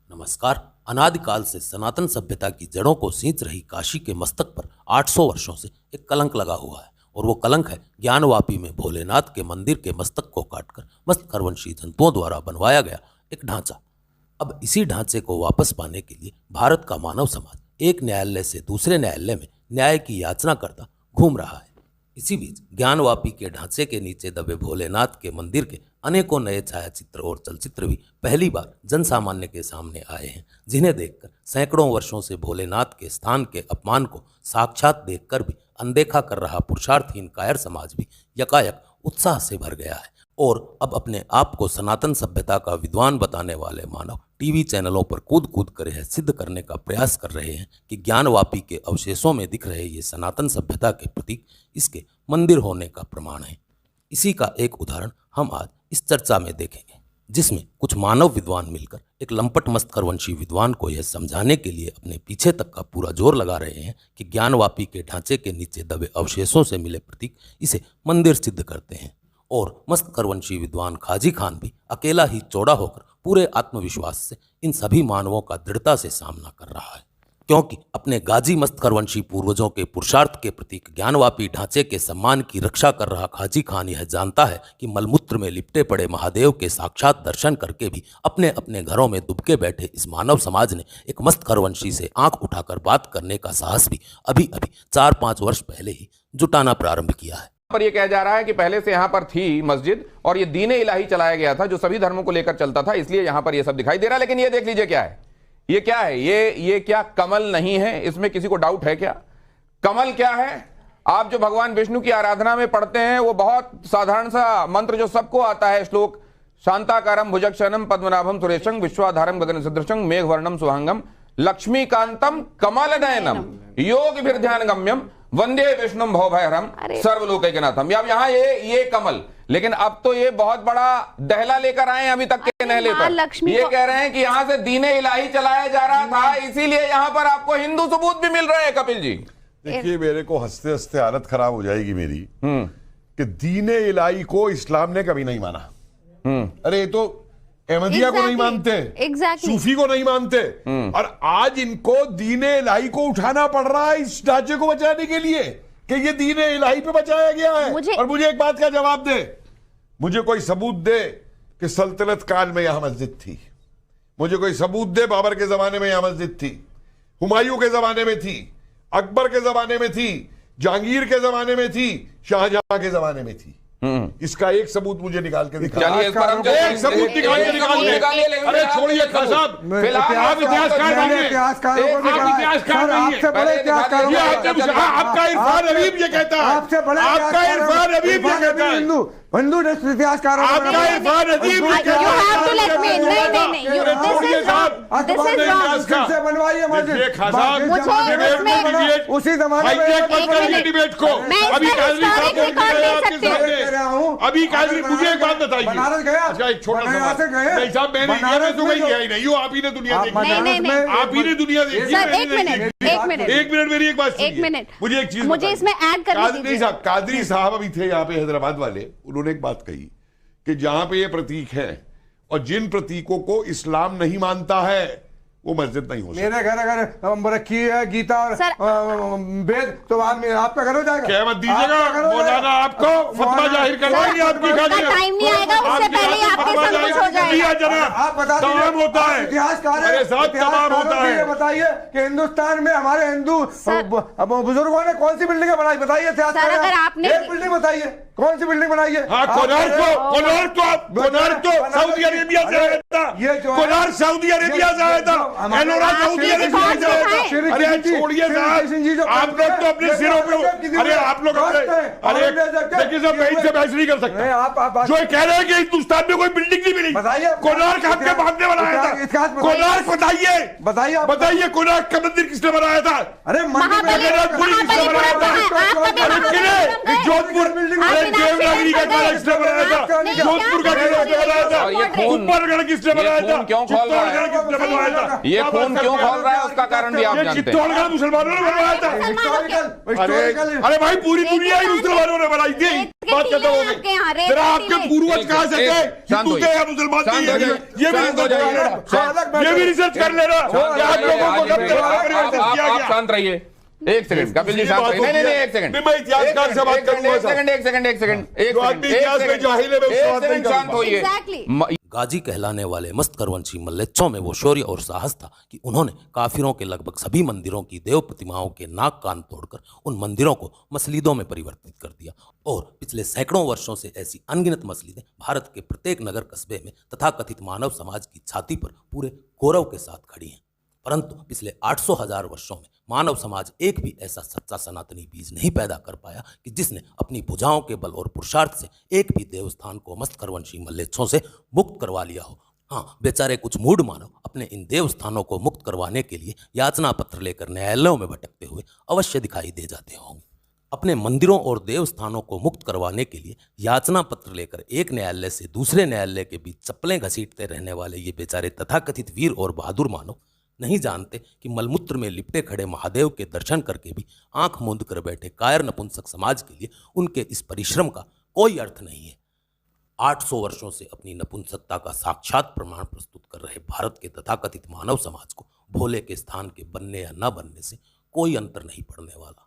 नमस्कार। अनादिकाल से सनातन सभ्यता की जड़ों को सींच रही काशी के मस्तक पर 800 वर्षों से एक कलंक लगा हुआ है और वो कलंक है ज्ञानवापी में भोलेनाथ के मंदिर के मस्तक को काटकर मस्तकरवंशी जंतुओं द्वारा बनवाया गया एक ढांचा। अब इसी ढांचे को वापस पाने के लिए भारत का मानव समाज एक न्यायालय से दूसरे न्यायालय में न्याय की याचना करता घूम रहा है। इसी बीच ज्ञानवापी के ढांचे के नीचे दबे भोलेनाथ के मंदिर के अनेकों नए छायाचित्र और चलचित्र भी पहली बार जन सामान्य के सामने आए हैं, जिन्हें देखकर सैकड़ों वर्षों से भोलेनाथ के स्थान के अपमान को साक्षात देखकर भी अनदेखा कर रहा पुरुषार्थहीन कायर समाज भी यकायक उत्साह से भर गया है। और अब अपने आप को सनातन सभ्यता का विद्वान बताने वाले मानव टीवी चैनलों पर कूद कूद कर यह सिद्ध करने का प्रयास कर रहे हैं कि ज्ञानवापी के अवशेषों में दिख रहे ये सनातन सभ्यता के प्रतीक इसके मंदिर होने का प्रमाण है। इसी का एक उदाहरण हम आज इस चर्चा में देखेंगे, जिसमें कुछ मानव विद्वान मिलकर एक लंपट मस्तकरवंशी विद्वान को यह समझाने के लिए अपने पीछे तक का पूरा जोर लगा रहे हैं कि ज्ञानवापी के ढांचे के नीचे दबे अवशेषों से मिले प्रतीक इसे मंदिर सिद्ध करते हैं। और मस्तकरवंशी विद्वान खाजी खान भी अकेला ही चौड़ा होकर पूरे आत्मविश्वास से इन सभी मानवों का दृढ़ता से सामना कर रहा है, क्योंकि अपने गाजी मस्तकरवंशी पूर्वजों के पुरुषार्थ के प्रतीक ज्ञानवापी ढांचे के सम्मान की रक्षा कर रहा खाजी खान यह जानता है कि मलमूत्र में लिपटे पड़े महादेव के साक्षात दर्शन करके भी अपने अपने घरों में दुबके बैठे इस मानव समाज ने एक मस्तकरवंशी से आंख उठाकर बात करने का साहस भी अभी अभी 4-5 वर्ष पहले ही जुटाना प्रारंभ किया है। पर यह कहा जा रहा है कि पहले से यहां पर थी मस्जिद और ये दीन इलाही चलाया गया था जो सभी धर्मों को लेकर चलता था, इसलिए यहां पर यह सब दिखाई दे रहा है। लेकिन ये देख लीजिए क्या है, ये क्या है, ये क्या कमल नहीं है? इसमें किसी को डाउट है क्या? कमल क्या है? आप जो भगवान विष्णु की आराधना में पढ़ते हैं वो बहुत साधारण सा मंत्र जो सबको आता है, श्लोक शांताकारम भुजक्षणम पद्मनाभम सुरेशं विश्वाधारम गगन सदृशं मेघवर्णम सुहांगम लक्ष्मीकांतम कमल नयनम योग ध्यान गम्यम वंदे विष्णुम भवभयहरम सर्वलोकैकनाथम। अब यहाँ ये कमल, लेकिन अब तो ये बहुत बड़ा दहला लेकर आए अभी तक के नहले पर। ये कह रहे हैं कि यहाँ से दीने इलाही चलाया जा रहा था, इसीलिए यहाँ पर आपको हिंदू सबूत भी मिल रहे हैं। कपिल जी देखिए, मेरे को हंसते हंसते हालत खराब हो जाएगी मेरी कि दीने इलाही को इस्लाम ने कभी नहीं माना। अरे ये तो अहमदिया को नहीं मानते, सूफी को नहीं मानते, और आज इनको दीने इलाही को उठाना पड़ रहा है इस ढांचे को बचाने के लिए कि ये दीने इलाही पे बचाया गया है। और मुझे एक बात का जवाब दे, मुझे कोई सबूत दे कि सल्तनत काल में यहां मस्जिद थी, मुझे कोई सबूत दे बाबर के जमाने में यहां मस्जिद थी, हुमायूं के जमाने में थी, अकबर के जमाने में थी, जहांगीर के जमाने में थी, शाहजहां के जमाने में थी। इसका एक सबूत मुझे निकाल के दिखा, एक सबूत निकाल के निकालिए। अरे छोड़िए खान साहब, आप इतिहासकार नहीं, आपका इरफान हबीब ये कहता है, आपका इरफान हबीब ये कहता है, हिंदू इतिहासकार आपका इरफान हबीब ये कहता है। उसी जमाने में डिबेट को अभी काजरी साहब अभी काजरी, मुझे एक बात बताइए, बनारस गया? अच्छा एक छोटा सा नहीं साहब, मैंने बनारस तो गई है नहीं, आप ही ने दुनिया देखी, आप ही ने दुनिया देखी। एक मिनट मेरी एक बात सुनिए, मुझे एक चीज, मुझे इसमें ऐड करनी नहीं साहब, कादरी साहब अभी थे यहाँ पे हैदराबाद वाले, उन्होंने एक बात कही कि जहां पे ये प्रतीक है और जिन प्रतीकों को इस्लाम नहीं मानता है वो मस्जिद नहीं हो सकती। मेरे घर अगर रखी है गीता और वेद तो आपका घर हो जाएगा। क्या मत दीजिएगा, मौलाना आपको फतवा जाहिर करवाएंगे, आपकी टाइम नहीं आएगा, उससे पहले आपके सब कुछ हो जाएगा। आप बता तमाम होता है, इतिहासकार अरे साहब तमाम होता है। बताइए कि हिंदुस्तान में हमारे हिंदू बुजुर्गों ने कौन सी बिल्डिंग बनाई, बताइए इतिहासकार। अगर आपने एक बिल्डिंग बताइए, कौन सी बिल्डिंग बनाई है? कोणार्क तो सऊदी अरेबिया से आया था, कोणार्क सऊदी अरेबिया से आया था, एलोरा सऊदी अरेबिया से आया था। अरे छोड़िए साहब, आप लोग तो अपने सिरों पे, अरे आप लोग अरे देखिए सब बहस नहीं कर सकते। जो कह रहे हैं कि हिंदुस्तान में कोई बिल्डिंग नहीं मिली, कोणार्क आपके बाप ने बनाया था। कोणार्क बताइए कोणार्क का मंदिर किसने बनाया था? अरे महाबलीपुर किसने बनाया था? अरे किले जोधपुर देवनागरी का किला किसने बनाया था? जोधपुर का किला किसने बनाया था? ऊपरगढ़ किसने बनाया था? क्यों खोल रहा है? किसने बनवाया था? ये खून क्यों खोल रहा है उसका कारण भी आप जानते हैं। चित्तौड़गढ़ मुसलमानों ने बनवाया था। अरे भाई पूरी दुनिया ही मुसलमानों ने बनाई थी। बात टीले खत्म हो हैं आपके गई। यहाँ, रेत जरा के आपके टीले। पूर्वज कहाँ से थे? शांत हिंदू होइए। थे या मुसलमान थे? शांत हो जाइए। ये भी शांत हो रिसर्च कर जाइए। लेना, ये भी रिसर्च कर लेना कि आप लोगों को कब जवाब परिवर्तन किया आप गया। शांत रहिए, एक सेकंड कपिल जी, ये शांत बात रहिए। नहीं होती नहीं है। एक सेकंड, नहीं, मैं इतिहासकार से बात करूंगा एक साहब। सेकंड एक सेकंड एक सेकंड एक जो आदमी इतिहास में जाहिल है, मैं उससे बात नहीं शांत करूंगा। होइए। Exactly. गाजी कहलाने वाले मस्तकरवंशी मल्लेच्छों में वो शौर्य और साहस था कि उन्होंने काफिरों के लगभग सभी मंदिरों की देव प्रतिमाओं के नाक कान तोड़कर उन मंदिरों को मस्जिदों में परिवर्तित कर दिया और पिछले सैकड़ों वर्षों से ऐसी अनगिनत मस्जिदें भारत के प्रत्येक नगर कस्बे में तथाकथित मानव समाज की छाती पर पूरे गौरव के साथ खड़ी हैं। परंतु पिछले 800,000 वर्षों में मानव समाज एक भी ऐसा सच्चा सनातनी बीज नहीं पैदा कर पाया कि जिसने अपनी भुजाओं के बल और पुरुषार्थ से एक भी देवस्थान को मस्तकरवंशी मल्लेच्छों से मुक्त करवा लिया हो। हाँ, बेचारे कुछ मूढ़ मानव अपने इन देवस्थानों को मुक्त करवाने के लिए याचना पत्र लेकर न्यायालयों में भटकते हुए अवश्य दिखाई दे जाते होंगे। अपने मंदिरों और देवस्थानों को मुक्त करवाने के लिए याचना पत्र लेकर एक न्यायालय से दूसरे न्यायालय के बीच चप्पलें घसीटते रहने वाले ये बेचारे तथाकथित वीर और बहादुर मानव नहीं जानते कि मलमूत्र में लिपटे खड़े महादेव के दर्शन करके भी आंख मूंद कर बैठे कायर नपुंसक समाज के लिए उनके इस परिश्रम का कोई अर्थ नहीं है। 800 वर्षों से अपनी नपुंसकता का साक्षात प्रमाण प्रस्तुत कर रहे भारत के तथाकथित मानव समाज को भोले के स्थान के बनने या न बनने से कोई अंतर नहीं पड़ने वाला,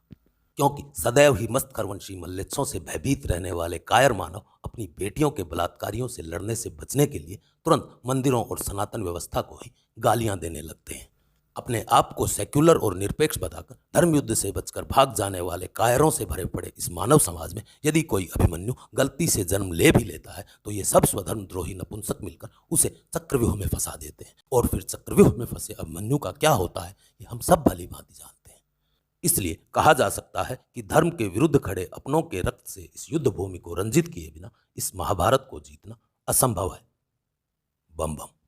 क्योंकि सदैव ही मस्तकरवंशी मल्लेच्छों से भयभीत रहने वाले कायर मानव अपनी बेटियों के बलात्कारियों से लड़ने से बचने के लिए तुरंत मंदिरों और सनातन व्यवस्था को ही गालियां देने लगते हैं। अपने आप को सेक्युलर और निरपेक्ष बताकर धर्म युद्ध से बचकर भाग जाने वाले कायरों से भरे पड़े इस मानव समाज में यदि कोई अभिमन्यु गलती से जन्म ले भी लेता है तो ये सब स्वधर्मद्रोही नपुंसक मिलकर उसे चक्रव्यूह में फंसा देते हैं। और फिर चक्रव्यूह में फंसे अभिमन्यु का क्या होता है ये हम सब भली भांति जानते हैं। इसलिए कहा जा सकता है कि धर्म के विरुद्ध खड़े अपनों के रक्त से इस युद्ध भूमि को रंजित किए बिना इस महाभारत को जीतना असंभव है। बम बम।